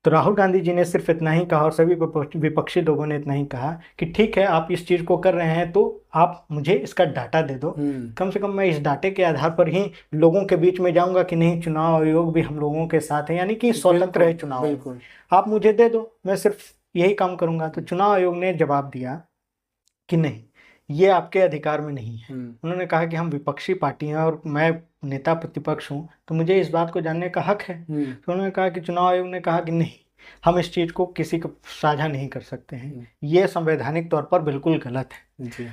तो राहुल गांधी जी ने सिर्फ इतना ही कहा और सभी विपक्षी लोगों ने इतना ही कहा कि ठीक है, आप इस चीज़ को कर रहे हैं तो आप मुझे इसका डाटा दे दो। कम से कम मैं इस डाटे के आधार पर ही लोगों के बीच में जाऊंगा कि नहीं, चुनाव आयोग भी हम लोगों के साथ है, यानी कि स्वतंत्र है चुनाव आयोग। बिल्कुल। आप मुझे दे दो, मैं सिर्फ यही काम करूंगा। तो चुनाव आयोग ने जवाब दिया कि नहीं, ये आपके अधिकार में नहीं है। उन्होंने कहा कि हम विपक्षी पार्टी हैं और मैं नेता प्रतिपक्ष हूं, तो मुझे इस बात को जानने का हक है। तो उन्होंने कहा कि चुनाव आयोग ने कहा कि नहीं, हम इस चीज़ को किसी को साझा नहीं कर सकते हैं, ये संवैधानिक तौर पर बिल्कुल गलत है। जी।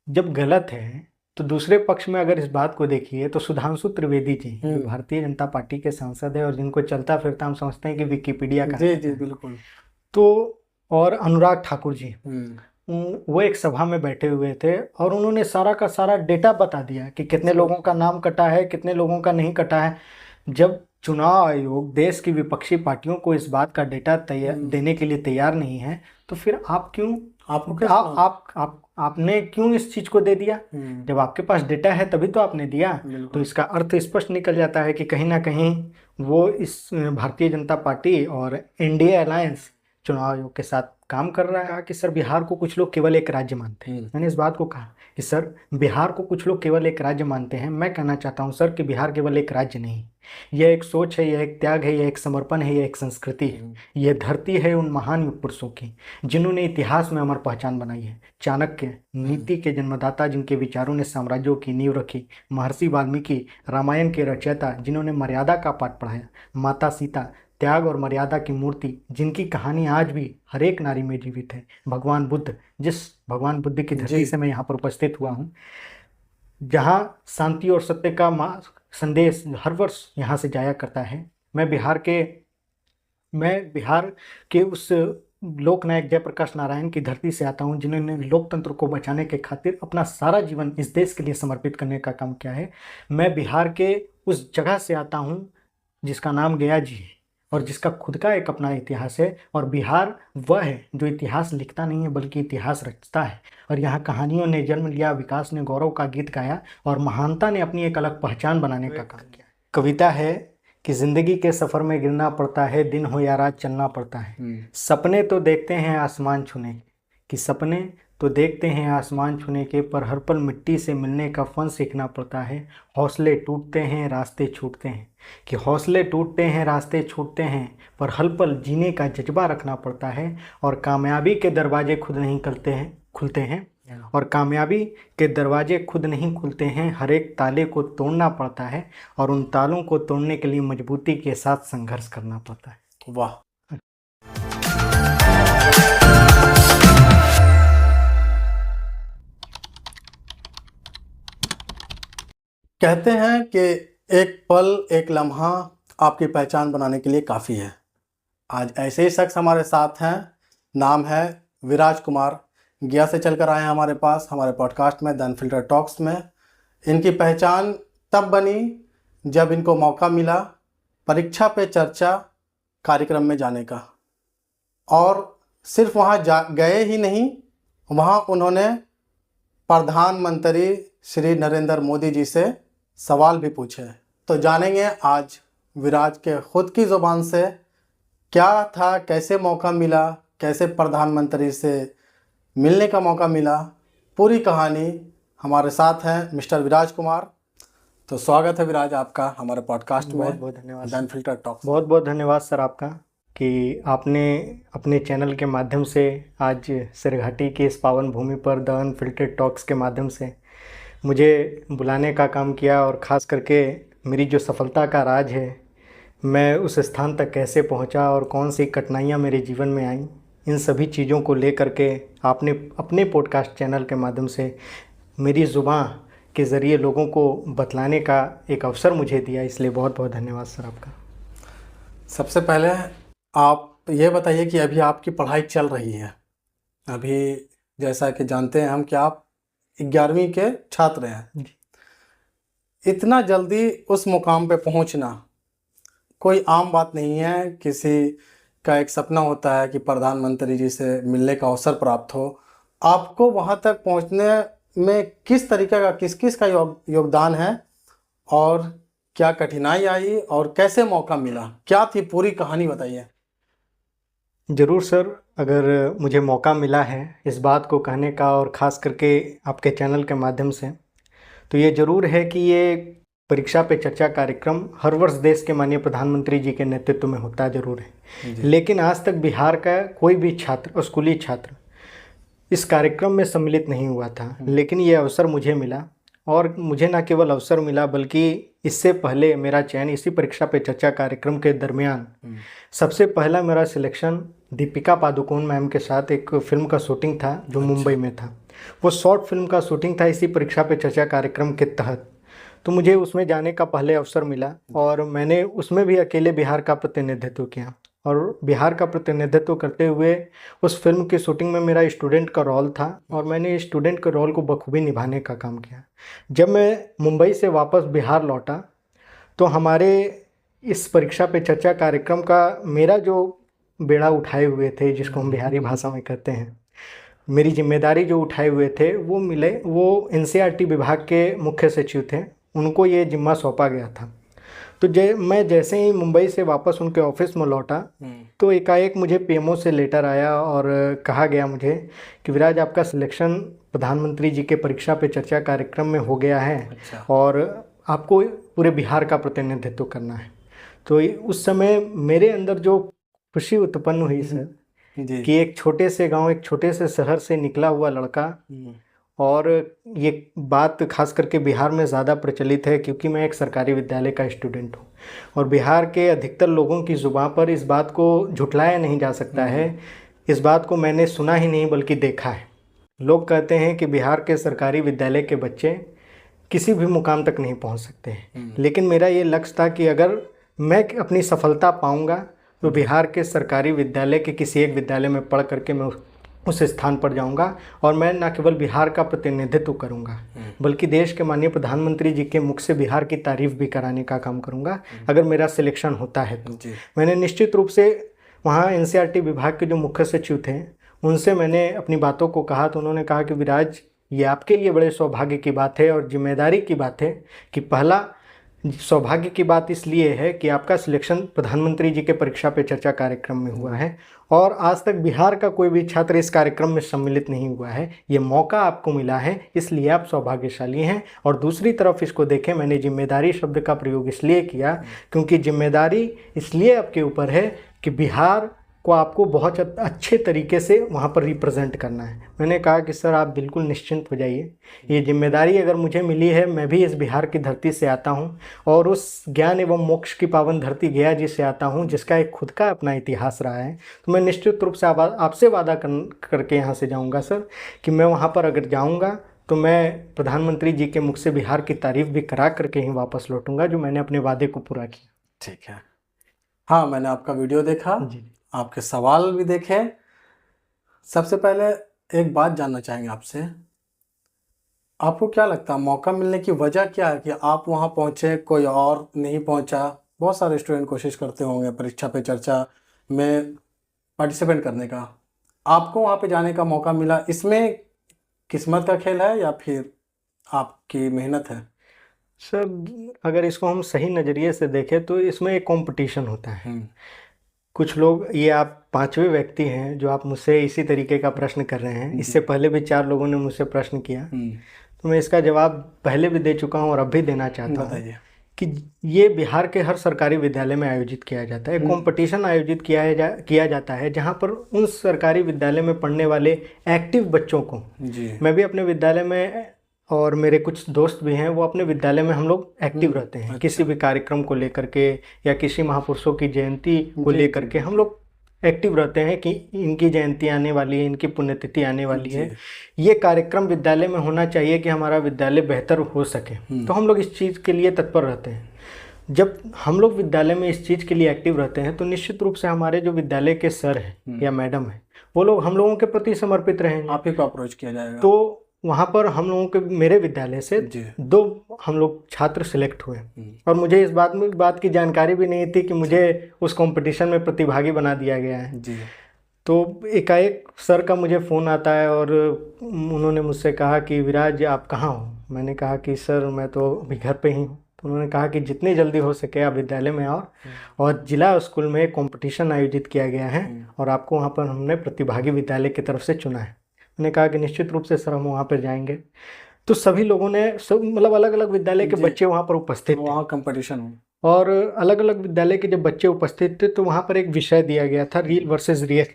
जब गलत है तो दूसरे पक्ष में अगर इस बात को देखिए तो सुधांशु त्रिवेदी जी जो भारतीय जनता पार्टी के सांसद है और जिनको चलता फिरता हम समझते हैं कि विकिपीडिया का, जी जी बिल्कुल। तो और अनुराग ठाकुर जी, वो एक सभा में बैठे हुए थे और उन्होंने सारा का सारा डेटा बता दिया कि कितने लोगों का नाम कटा है, कितने लोगों का नहीं कटा है। जब चुनाव आयोग देश की विपक्षी पार्टियों को इस बात का डेटा देने के लिए तैयार नहीं है, तो फिर आप क्यों, आपने क्यों इस चीज को दे दिया? जब आपके पास डेटा है तभी तो आपने दिया। तो इसका अर्थ स्पष्ट निकल जाता है कि कहीं ना कहीं वो इस भारतीय जनता पार्टी और एनडीए अलायंस चुनाव आयोग के साथ काम कर रहा है। कि सर बिहार को कुछ लोग केवल एक राज्य मानते हैं, मैंने इस बात को कहा कि सर बिहार को कुछ लोग केवल एक राज्य मानते हैं। मैं कहना चाहता हूं सर कि बिहार केवल एक राज्य नहीं, यह एक सोच है, यह एक त्याग है, यह एक समर्पण है, यह एक संस्कृति है। यह धरती है उन महान युग पुरुषों की जिन्होंने इतिहास में अमर पहचान बनाई है। चाणक्य, नीति के जन्मदाता जिनके विचारों ने साम्राज्यों की नींव रखी, महर्षि वाल्मीकि, रामायण के रचयिता जिन्होंने मर्यादा का पाठ पढ़ाया, माता सीता, त्याग और मर्यादा की मूर्ति जिनकी कहानी आज भी हर एक नारी में जीवित है, भगवान बुद्ध, जिस भगवान बुद्ध की धरती से मैं यहाँ पर उपस्थित हुआ हूँ, जहाँ शांति और सत्य का संदेश हर वर्ष यहाँ से जाया करता है। मैं बिहार के उस लोकनायक जयप्रकाश नारायण की धरती से आता हूँ जिन्होंने लोकतंत्र को बचाने के खातिर अपना सारा जीवन इस देश के लिए समर्पित करने का काम किया है। मैं बिहार के उस जगह से आता हूँ जिसका नाम गया जी है और जिसका खुद का एक अपना इतिहास है। और बिहार वह है जो इतिहास लिखता नहीं है बल्कि इतिहास रचता है। और यहाँ कहानियों ने जन्म लिया, विकास ने गौरव का गीत गाया और महानता ने अपनी एक अलग पहचान बनाने का काम किया। कविता है कि जिंदगी के सफ़र में गिरना पड़ता है, दिन हो या रात चलना पड़ता है। सपने तो देखते हैं आसमान छूने कि सपने तो देखते हैं आसमान छूने के, पर हर पल मिट्टी से मिलने का फन सीखना पड़ता है। हौसले टूटते हैं रास्ते छूटते हैं कि हौसले टूटते हैं रास्ते छूटते हैं, पर हर पल जीने का जज्बा रखना पड़ता है। और कामयाबी के दरवाजे खुद नहीं खुलते हैं और कामयाबी के दरवाजे खुद नहीं खुलते हैं, हर एक ताले को तोड़ना पड़ता है और उन तालों को तोड़ने के लिए मजबूती के साथ संघर्ष करना पड़ता है। वाह। कहते हैं कि एक पल, एक लम्हा आपकी पहचान बनाने के लिए काफ़ी है। आज ऐसे ही शख्स हमारे साथ हैं। नाम है विराज कुमार। गया से चलकर आए हैं हमारे पास, हमारे पॉडकास्ट में, द अनफिल्टर्ड टॉक्स में। इनकी पहचान तब बनी जब इनको मौका मिला परीक्षा पे चर्चा कार्यक्रम में जाने का। और सिर्फ वहाँ गए ही नहीं, वहाँ उन्होंने प्रधानमंत्री श्री नरेंद्र मोदी जी से सवाल भी पूछे। तो जानेंगे आज विराज के खुद की ज़ुबान से क्या था, कैसे मौका मिला, कैसे प्रधानमंत्री से मिलने का मौका मिला। पूरी कहानी हमारे साथ हैं मिस्टर विराज कुमार। तो स्वागत है विराज आपका हमारे पॉडकास्ट में। बहुत बहुत धन्यवाद, द अनफिल्टर्ड टॉक्स। बहुत बहुत धन्यवाद सर आपका कि आपने अपने चैनल के माध्यम से आज सिरघाटी की इस पावन भूमि पर द अनफिल्टर्ड टॉक्स के माध्यम से मुझे बुलाने का काम किया। और ख़ास करके मेरी जो सफलता का राज है, मैं उस स्थान तक कैसे पहुंचा और कौन सी कठिनाइयां मेरे जीवन में आईं, इन सभी चीज़ों को लेकर के आपने अपने पॉडकास्ट चैनल के माध्यम से मेरी ज़ुबान के ज़रिए लोगों को बतलाने का एक अवसर मुझे दिया। इसलिए बहुत बहुत धन्यवाद सर आपका। सबसे पहले आप ये बताइए कि अभी आपकी पढ़ाई चल रही है। अभी जैसा कि जानते हैं हम कि आप 11वीं के छात्र हैं। इतना जल्दी उस मुकाम पे पहुंचना कोई आम बात नहीं है। किसी का एक सपना होता है कि प्रधानमंत्री जी से मिलने का अवसर प्राप्त हो। आपको वहाँ तक पहुँचने में किस तरीके का, किस किस का योगदान है और क्या कठिनाई आई और कैसे मौका मिला, क्या थी पूरी कहानी बताइए। ज़रूर सर, अगर मुझे मौका मिला है इस बात को कहने का और ख़ास करके आपके चैनल के माध्यम से, तो ये ज़रूर है कि ये परीक्षा पे चर्चा कार्यक्रम हर वर्ष देश के माननीय प्रधानमंत्री जी के नेतृत्व में होता ज़रूर है, जी। लेकिन आज तक बिहार का कोई भी छात्र, स्कूली छात्र इस कार्यक्रम में सम्मिलित नहीं हुआ था। लेकिन ये अवसर मुझे मिला, और मुझे ना केवल अवसर मिला बल्कि इससे पहले मेरा चयन इसी परीक्षा पे चर्चा कार्यक्रम के दरमियान सबसे पहला मेरा सिलेक्शन दीपिका पादुकोण मैम के साथ एक फिल्म का शूटिंग था जो मुंबई में था। वो शॉर्ट फिल्म का शूटिंग था इसी परीक्षा पे चर्चा कार्यक्रम के तहत। तो मुझे उसमें जाने का पहले अवसर मिला और मैंने उसमें भी अकेले बिहार का प्रतिनिधित्व किया, और बिहार का प्रतिनिधित्व करते हुए उस फिल्म की शूटिंग में मेरा स्टूडेंट का रोल था और मैंने स्टूडेंट के रोल को बखूबी निभाने का काम किया। जब मैं मुंबई से वापस बिहार लौटा तो हमारे इस परीक्षा पे चर्चा कार्यक्रम का मेरा जो बेड़ा उठाए हुए थे, जिसको हम बिहारी भाषा में कहते हैं, मेरी जिम्मेदारी जो उठाए हुए थे वो एनसीईआरटी विभाग के मुख्य सचिव थे, उनको ये जिम्मा सौंपा गया था। तो मैं जैसे ही मुंबई से वापस उनके ऑफिस में लौटा तो एकाएक मुझे पीएमओ से लेटर आया और कहा गया मुझे कि विराज, आपका सिलेक्शन प्रधानमंत्री जी के परीक्षा पे चर्चा कार्यक्रम में हो गया है। अच्छा। और आपको पूरे बिहार का प्रतिनिधित्व करना है। तो उस समय मेरे अंदर जो खुशी उत्पन्न हुई सर, जी। कि एक छोटे से गांव, एक छोटे से शहर से निकला हुआ लड़का, और ये बात खास करके बिहार में ज़्यादा प्रचलित है क्योंकि मैं एक सरकारी विद्यालय का स्टूडेंट हूँ, और बिहार के अधिकतर लोगों की ज़ुबान पर इस बात को झुठलाया नहीं जा सकता है। इस बात को मैंने सुना ही नहीं बल्कि देखा है। लोग कहते हैं कि बिहार के सरकारी विद्यालय के बच्चे किसी भी मुकाम तक नहीं पहुँच सकते हैं, लेकिन मेरा ये लक्ष्य था कि अगर मैं अपनी सफलता पाऊँगा तो बिहार के सरकारी विद्यालय के किसी एक विद्यालय में पढ़ करके मैं उस स्थान पर जाऊंगा, और मैं न केवल बिहार का प्रतिनिधित्व करूंगा बल्कि देश के माननीय प्रधानमंत्री जी के मुख से बिहार की तारीफ भी कराने का काम करूंगा अगर मेरा सिलेक्शन होता है तो। मैंने निश्चित रूप से वहाँ एनसीईआरटी विभाग के जो मुख्य सचिव थे उनसे मैंने अपनी बातों को कहा, तो उन्होंने कहा कि विराज, ये आपके लिए बड़े सौभाग्य की बात है और जिम्मेदारी की बात है कि पहला सौभाग्य की बात इसलिए है कि आपका सिलेक्शन प्रधानमंत्री जी के परीक्षा पे चर्चा कार्यक्रम में हुआ है और आज तक बिहार का कोई भी छात्र इस कार्यक्रम में सम्मिलित नहीं हुआ है। ये मौका आपको मिला है, इसलिए आप सौभाग्यशाली हैं। और दूसरी तरफ इसको देखें, मैंने जिम्मेदारी शब्द का प्रयोग इसलिए किया क्योंकि जिम्मेदारी इसलिए आपके ऊपर है कि बिहार को आपको बहुत अच्छे तरीके से वहाँ पर रिप्रेजेंट करना है। मैंने कहा कि सर, आप बिल्कुल निश्चिंत हो जाइए, ये जिम्मेदारी अगर मुझे मिली है, मैं भी इस बिहार की धरती से आता हूँ और उस ज्ञान एवं मोक्ष की पावन धरती गया जी से आता हूँ, जिसका एक खुद का अपना इतिहास रहा है। तो मैं निश्चित रूप से आपसे वादा करके यहाँ से जाऊँगा सर कि मैं वहाँ पर अगर जाऊँगा तो मैं प्रधानमंत्री जी के मुख से बिहार की तारीफ भी करा करके ही वापस लौटूंगा, जो मैंने अपने वादे को पूरा किया। ठीक है। हाँ, मैंने आपका वीडियो देखा जी। आपके सवाल भी देखे। सबसे पहले एक बात जानना चाहेंगे आपसे, आपको क्या लगता है मौका मिलने की वजह क्या है कि आप वहां पहुंचे, कोई और नहीं पहुंचा? बहुत सारे स्टूडेंट कोशिश करते होंगे परीक्षा पे चर्चा में पार्टिसिपेट करने का, आपको वहां पे जाने का मौका मिला। इसमें किस्मत का खेल है या फिर आपकी मेहनत है? सर, अगर इसको हम सही नज़रिए से देखें तो इसमें एक कंपटीशन होता है। कुछ लोग, ये आप 5वें व्यक्ति हैं जो आप मुझसे इसी तरीके का प्रश्न कर रहे हैं। इससे पहले भी 4 लोगों ने मुझसे प्रश्न किया, तो मैं इसका जवाब पहले भी दे चुका हूँ और अब भी देना चाहता हूँ कि ये बिहार के हर सरकारी विद्यालय में आयोजित किया जाता है। कंपटीशन आयोजित किया जाता है जहाँ पर उन सरकारी विद्यालय में पढ़ने वाले एक्टिव बच्चों को, मैं भी अपने विद्यालय में और मेरे कुछ दोस्त भी हैं, वो अपने विद्यालय में हम लोग एक्टिव रहते हैं। किसी भी कार्यक्रम को लेकर के या किसी महापुरुषों की जयंती को लेकर के हम लोग एक्टिव रहते हैं कि इनकी जयंती आने वाली है, इनकी पुण्यतिथि आने वाली है, ये कार्यक्रम विद्यालय में होना चाहिए कि हमारा विद्यालय बेहतर हो सके। तो हम लोग इस चीज़ के लिए तत्पर रहते हैं। जब हम लोग विद्यालय में इस चीज़ के लिए एक्टिव रहते हैं तो निश्चित रूप से हमारे जो विद्यालय के सर हैं या मैडम हैं, वो लोग हम लोगों के प्रति समर्पित रहेंगे। आप ही को अप्रोच किया जाएगा। तो वहाँ पर हम लोगों के, मेरे विद्यालय से 2 हम लोग छात्र सिलेक्ट हुए और मुझे इस बात की जानकारी भी नहीं थी कि मुझे उस कंपटीशन में प्रतिभागी बना दिया गया है। तो एकाएक सर का मुझे फ़ोन आता है और उन्होंने मुझसे कहा कि विराज, आप कहाँ हो? मैंने कहा कि सर, मैं तो अभी घर पे ही हूँ। तो उन्होंने कहा कि जितनी जल्दी हो सके आप विद्यालय में आओ, और जिला स्कूल में एक कंपटीशन आयोजित किया गया है और आपको वहाँ पर हमने प्रतिभागी विद्यालय की तरफ से चुना है। मैंने कहा कि निश्चित रूप से सर हम वहाँ पर जाएंगे। तो सभी लोगों ने, सब मतलब अलग अलग विद्यालय के जी। बच्चे वहाँ पर उपस्थित थे, वहाँ कंपटीशन हो। और अलग अलग विद्यालय के जब बच्चे उपस्थित थे तो वहाँ पर एक विषय दिया गया था रियल वर्सेस रियल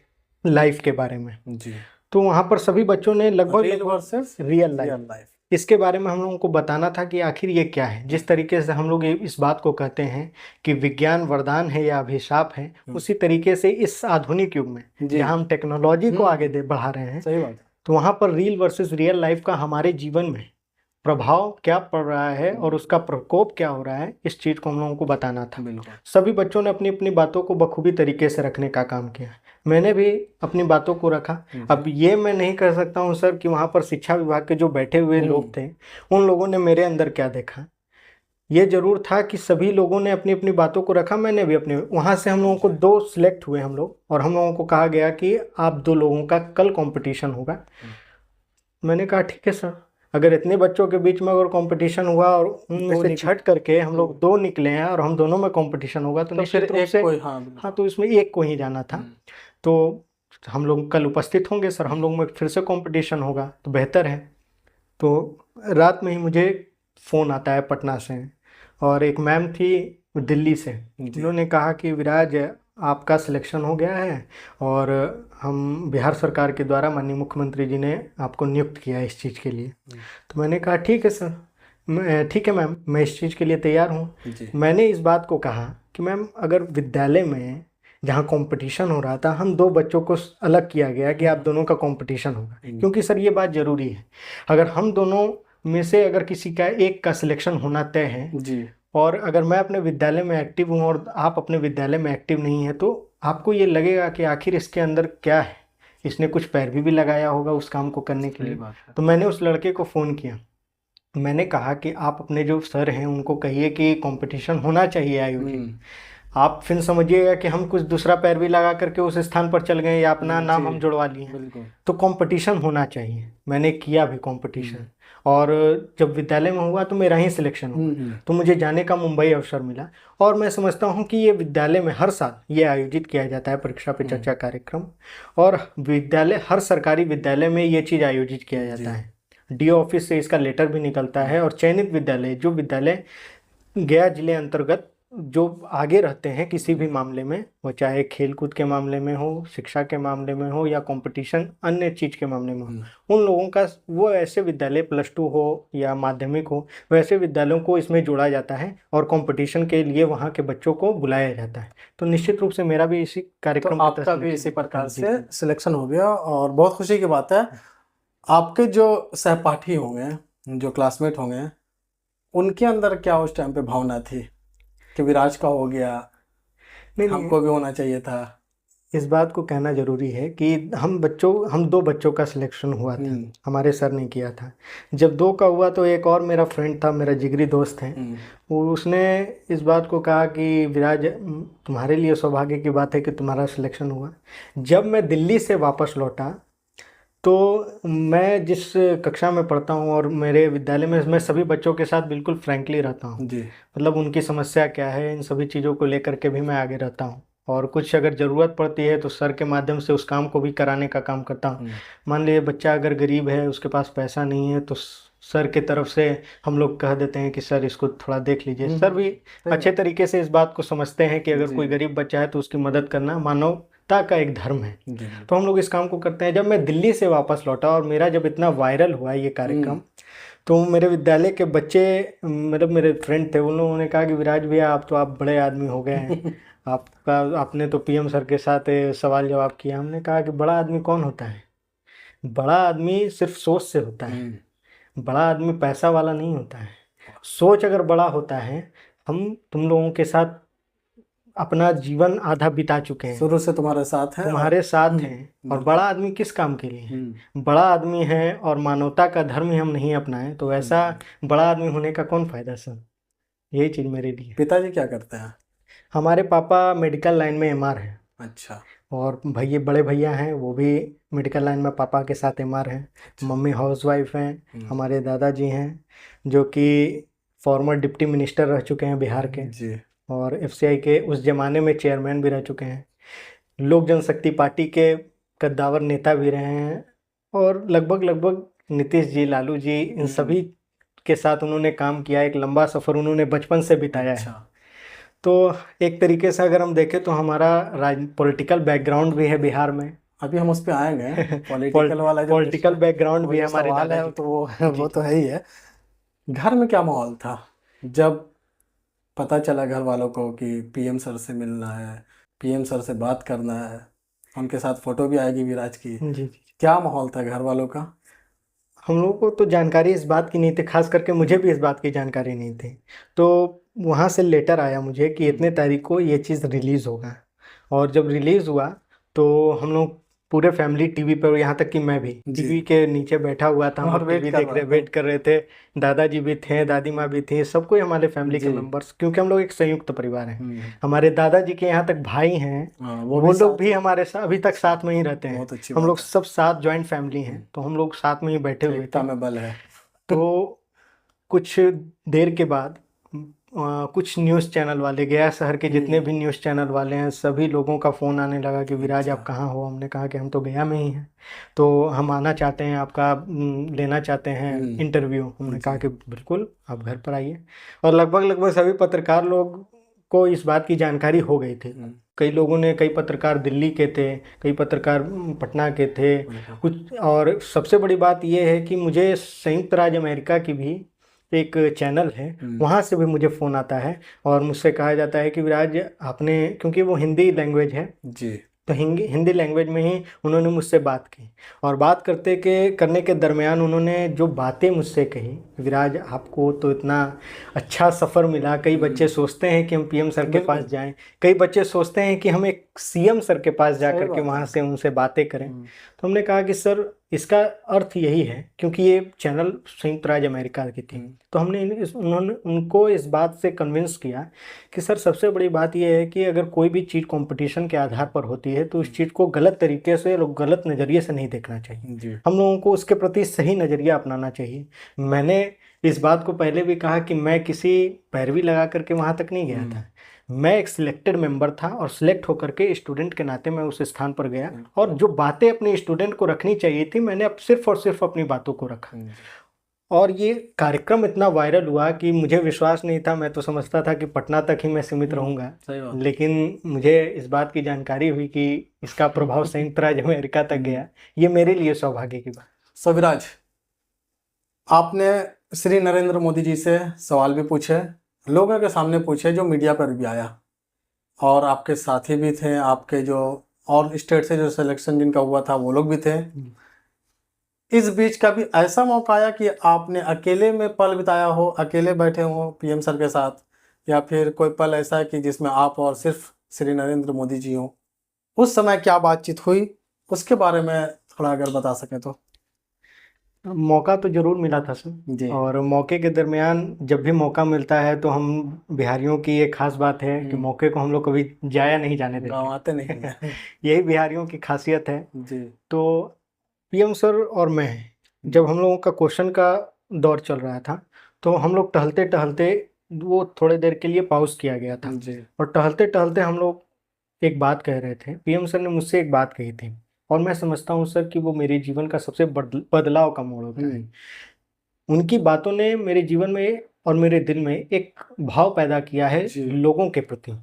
लाइफ के बारे में। जी। तो वहाँ पर सभी बच्चों ने लगभग real versus real life, real life, इसके बारे में हम लोगों को बताना था कि आखिर ये क्या है। जिस तरीके से हम लोग इस बात को कहते हैं कि विज्ञान वरदान है या अभिशाप है, उसी तरीके से इस आधुनिक युग में जी। जहाँ हम टेक्नोलॉजी को आगे बढ़ा रहे हैं, सही बात है। तो वहाँ पर रियल वर्सेस रियल लाइफ का हमारे जीवन में प्रभाव क्या पड़ रहा है और उसका प्रकोप क्या हो रहा है, इस चीज़ को हम लोगों को बताना था। बिल्कुल। सभी बच्चों ने अपनी अपनी बातों को बखूबी तरीके से रखने का काम किया। मैंने भी अपनी बातों को रखा। अब ये मैं नहीं कर सकता हूँ सर कि वहाँ पर शिक्षा विभाग के जो बैठे हुए लोग थे उन लोगों ने मेरे अंदर क्या देखा। ये जरूर था कि सभी लोगों ने अपनी अपनी बातों को रखा, मैंने भी अपने। वहाँ से हम लोगों को 2 सिलेक्ट हुए हम लोग, और हम लोगों को कहा गया कि आप 2 लोगों का कल कंपटीशन होगा। मैंने कहा ठीक है सर, अगर इतने बच्चों के बीच में अगर कंपटीशन हुआ और उनमें से छट करके हम लोग 2 निकले हैं और हम दोनों में कंपटीशन होगा तो निश्चित रूप से हाँ, तो इसमें एक को ही जाना था। तो हम लोग कल उपस्थित होंगे सर, हम लोग में फिर से कंपटीशन होगा तो बेहतर है। तो रात में ही मुझे फ़ोन आता है पटना से, और एक मैम थी दिल्ली से, उन्होंने कहा कि विराज आपका सिलेक्शन हो गया है और हम बिहार सरकार के द्वारा माननीय मुख्यमंत्री जी ने आपको नियुक्त किया है इस चीज़ के लिए। तो मैंने कहा ठीक है सर, ठीक है मैम, मैं इस चीज़ के लिए तैयार हूँ। मैंने इस बात को कहा कि मैम अगर विद्यालय में जहाँ कंपटीशन हो रहा था हम 2 बच्चों को अलग किया गया कि आप दोनों का कंपटीशन होगा, क्योंकि सर ये बात ज़रूरी है। अगर हम दोनों में से अगर किसी का एक का सिलेक्शन होना तय है जी, और अगर मैं अपने विद्यालय में एक्टिव हूँ और आप अपने विद्यालय में एक्टिव नहीं है, तो आपको ये लगेगा कि आखिर इसके अंदर क्या है, इसने कुछ पैरवी भी लगाया होगा उस काम को करने के लिए। तो मैंने उस लड़के को फ़ोन किया, मैंने कहा कि आप अपने जो सर हैं उनको कहिए कि कंपटीशन होना चाहिए आयोजित। आप फिर समझिएगा कि हम कुछ दूसरा पैरवी लगा करके उस स्थान पर चल गए या अपना नाम हम जुड़वा लिए। तो कंपटीशन होना चाहिए। मैंने किया भी कंपटीशन, और जब विद्यालय में हुआ तो मेरा ही सिलेक्शन हुआ, तो मुझे जाने का मुंबई अवसर मिला। और मैं समझता हूँ कि ये विद्यालय में हर साल ये आयोजित किया जाता है परीक्षा पे चर्चा कार्यक्रम, और विद्यालय हर सरकारी विद्यालय में ये चीज़ आयोजित किया जाता है। डीओ ऑफिस से इसका लेटर भी निकलता है, और चयनित विद्यालय, जो विद्यालय गया जिले अंतर्गत जो आगे रहते हैं किसी भी मामले में, वो चाहे खेलकूद के मामले में हो, शिक्षा के मामले में हो, या कंपटीशन अन्य चीज़ के मामले में हो, उन लोगों का वो ऐसे विद्यालय +2 हो या माध्यमिक हो, वैसे विद्यालयों को इसमें जोड़ा जाता है और कंपटीशन के लिए वहाँ के बच्चों को बुलाया जाता है। तो निश्चित रूप से मेरा भी इसी कार्यक्रम, तो आपका भी इसी प्रकार से सिलेक्शन हो गया, और बहुत खुशी की बात है। आपके जो सहपाठी होंगे, जो क्लासमेट होंगे, उनके अंदर क्या उस टाइम पे भावना थी कि विराज का हो गया, हमको भी होना चाहिए था? इस बात को कहना जरूरी है कि हम 2 बच्चों का सिलेक्शन हुआ था, हमारे सर ने किया था। जब 2 का हुआ तो एक और मेरा फ्रेंड था, मेरा जिगरी दोस्त है, वो उसने इस बात को कहा कि विराज तुम्हारे लिए सौभाग्य की बात है कि तुम्हारा सिलेक्शन हुआ। जब मैं दिल्ली से वापस लौटा तो मैं जिस कक्षा में पढ़ता हूँ और मेरे विद्यालय में मैं सभी बच्चों के साथ बिल्कुल फ्रैंकली रहता हूँ। मतलब उनकी समस्या क्या है, इन सभी चीज़ों को लेकर के भी मैं आगे रहता हूँ, और कुछ अगर ज़रूरत पड़ती है तो सर के माध्यम से उस काम को भी कराने का काम करता हूँ। मान लीजिए बच्चा अगर गरीब है, उसके पास पैसा नहीं है, तो सर के तरफ से हम लोग कह देते हैं कि सर इसको थोड़ा देख लीजिए। सर भी अच्छे तरीके से इस बात को समझते हैं कि अगर कोई गरीब बच्चा है तो उसकी मदद करना मानवता का एक धर्म है। तो हम लोग इस काम को करते हैं। जब मैं दिल्ली से वापस लौटा और मेरा जब इतना वायरल हुआ ये कार्यक्रम, तो मेरे विद्यालय के बच्चे, मतलब मेरे फ्रेंड थे, उन लोगों ने कहा कि विराज भैया आप बड़े आदमी हो गए हैं, आपने तो पीएम सर के साथ सवाल जवाब किया। हमने कहा कि बड़ा आदमी कौन होता है? बड़ा आदमी सिर्फ सोच से होता है, बड़ा आदमी पैसा वाला नहीं होता है। सोच अगर बड़ा होता है, हम तुम लोगों के साथ अपना जीवन आधा बिता चुके हैं, शुरू से तुम्हारे साथ हैं, और बड़ा आदमी किस काम के लिए? बड़ा आदमी है और मानवता का धर्म ही हम नहीं अपनाएं तो ऐसा बड़ा आदमी होने का कौन फायदा सर? यही चीज़ मेरे लिए। पिताजी क्या करते हैं? हमारे पापा मेडिकल लाइन में एमआर हैं। अच्छा। और बड़े भैया हैं, वो भी मेडिकल लाइन में पापा के साथ एमआर हैं। मम्मी हाउसवाइफ हैं। हमारे दादाजी हैं जो कि फॉर्मर डिप्टी मिनिस्टर रह चुके हैं बिहार के, जी और एफसीआई के उस जमाने में चेयरमैन भी रह चुके हैं, लोक जनशक्ति पार्टी के कद्दावर नेता भी रहे हैं, और लगभग लगभग नीतीश जी, लालू जी, इन सभी के साथ उन्होंने काम किया। एक लंबा सफ़र उन्होंने बचपन से बिताया है। अच्छा। तो एक तरीके से अगर हम देखें तो हमारा पॉलिटिकल बैकग्राउंड भी है बिहार में। अभी हम उस पे आएंगे, पॉलिटिकल वाला जो पॉलिटिकल बैकग्राउंड वो भी जो है हमारे सवाल है दादाजी तो वो जी। तो है ही है। घर में क्या माहौल था जब पता चला घर वालों को कि पीएम सर से मिलना है, पीएम सर से बात करना है, उनके साथ फोटो भी आएगी विराज की, जी जी। क्या माहौल था घर वालों का? हम लोगों को तो जानकारी इस बात की नहीं थी, खास करके मुझे भी इस बात की जानकारी नहीं थी। तो वहाँ से लेटर आया मुझे कि इतने तारीख को ये चीज़ रिलीज़ होगा, और जब रिलीज़ हुआ तो हम लोग पूरे फैमिली टीवी पर, यहाँ तक कि मैं भी जी। टीवी के नीचे बैठा हुआ था, हम और लोग वेट टीवी कर देख रहा रहे, था। वेट कर रहे थे। दादाजी भी थे, दादी माँ भी थी, सब कोई हमारे फैमिली के जी। मेंबर्स, क्योंकि हम लोग एक संयुक्त परिवार हैं। हमारे दादाजी के यहाँ तक भाई हैं, हाँ, वो भी लोग साथ भी हमारे साथ अभी तक साथ में ही रहते हैं। बहुत अच्छी हम बात लोग है। सब साथ जॉइंट फैमिली हैं, तो हम लोग साथ में ही बैठे हुए एकता थे। में बल है। तो कुछ देर के बाद कुछ न्यूज़ चैनल वाले, गया शहर के जितने भी न्यूज़ चैनल वाले हैं, सभी लोगों का फ़ोन आने लगा कि विराज आप कहाँ हो। हमने कहा कि हम तो गया में ही हैं, तो हम आना चाहते हैं, आपका लेना चाहते हैं इंटरव्यू। हमने कहा कि बिल्कुल आप घर पर आइए। और लगभग लगभग सभी पत्रकार लोग को इस बात की जानकारी हो गई थी। कई लोगों ने, कई पत्रकार दिल्ली के थे, कई पत्रकार पटना के थे कुछ। और सबसे बड़ी बात यह है कि मुझे संयुक्त राज्य अमेरिका की भी एक चैनल है, वहाँ से भी मुझे फ़ोन आता है, और मुझसे कहा जाता है कि विराज आपने, क्योंकि वो हिंदी लैंग्वेज है जी। तो हिंदी लैंग्वेज में ही उन्होंने मुझसे बात की। और बात करने के दरमियान उन्होंने जो बातें मुझसे कही, विराज आपको तो इतना अच्छा सफ़र मिला। कई बच्चे सोचते हैं कि हम पीएम सर के पास जाएं, कई बच्चे सोचते हैं कि हम एक सीएम सर के पास जा कर के वहाँ से उनसे बातें करें। तो हमने कहा कि सर इसका अर्थ यही है, क्योंकि ये चैनल संयुक्त राज्य अमेरिका की थी, तो हमने उन्होंने उनको इस बात से कन्विंस किया कि सर सबसे बड़ी बात यह है कि अगर कोई भी चीज़ कंपटीशन के आधार पर होती है तो उस चीज़ को गलत तरीके से, गलत नज़रिए से नहीं देखना चाहिए। हम लोगों को उसके प्रति सही नज़रिया अपनाना चाहिए। मैंने इस बात को पहले भी कहा कि मैं किसी पैरवी लगा करके वहाँ तक नहीं गया था। मैं एक सिलेक्टेड मेंबर था, और सिलेक्ट होकर के स्टूडेंट के नाते मैं उस स्थान पर गया, और जो बातें अपने स्टूडेंट को रखनी चाहिए थी मैंने अब सिर्फ और सिर्फ अपनी बातों को रखा। और ये कार्यक्रम इतना वायरल हुआ कि मुझे विश्वास नहीं था। मैं तो समझता था कि पटना तक ही मैं सीमित रहूंगा, लेकिन मुझे इस बात की जानकारी हुई कि इसका प्रभाव संयुक्त राज्य अमेरिका तक गया। ये मेरे लिए सौभाग्य की बात। सो विराज, आपने श्री नरेंद्र मोदी जी से सवाल भी पूछे, लोगों के सामने पूछे, जो मीडिया पर भी आया, और आपके साथी भी थे, आपके जो और स्टेट से जो सिलेक्शन जिनका हुआ था वो लोग भी थे। इस बीच का भी ऐसा मौका आया कि आपने अकेले में पल बिताया हो, अकेले बैठे हो पीएम सर के साथ, या फिर कोई पल ऐसा है कि जिसमें आप और सिर्फ श्री नरेंद्र मोदी जी हो? उस समय क्या बातचीत हुई, उसके बारे में थोड़ा अगर बता सकें तो। मौका तो ज़रूर मिला था सर, जी। और मौके के दरमियान जब भी मौका मिलता है तो हम बिहारियों की एक खास बात है कि मौके को हम लोग कभी जाया नहीं जाने देते, गंवाते नहीं यही बिहारियों की खासियत है जी। तो पीएम सर और मैं, जब हम लोगों का क्वेश्चन का दौर चल रहा था, तो हम लोग टहलते टहलते, वो थोड़ी देर के लिए पॉज किया गया था, और टहलते टहलते हम लोग एक बात कह रहे थे। पीएम सर ने मुझसे एक बात कही थी, और मैं समझता हूँ सर कि वो मेरे जीवन का सबसे बदलाव का मोड़ होता है। उनकी बातों ने मेरे जीवन में और मेरे दिल में एक भाव पैदा किया है लोगों के प्रति।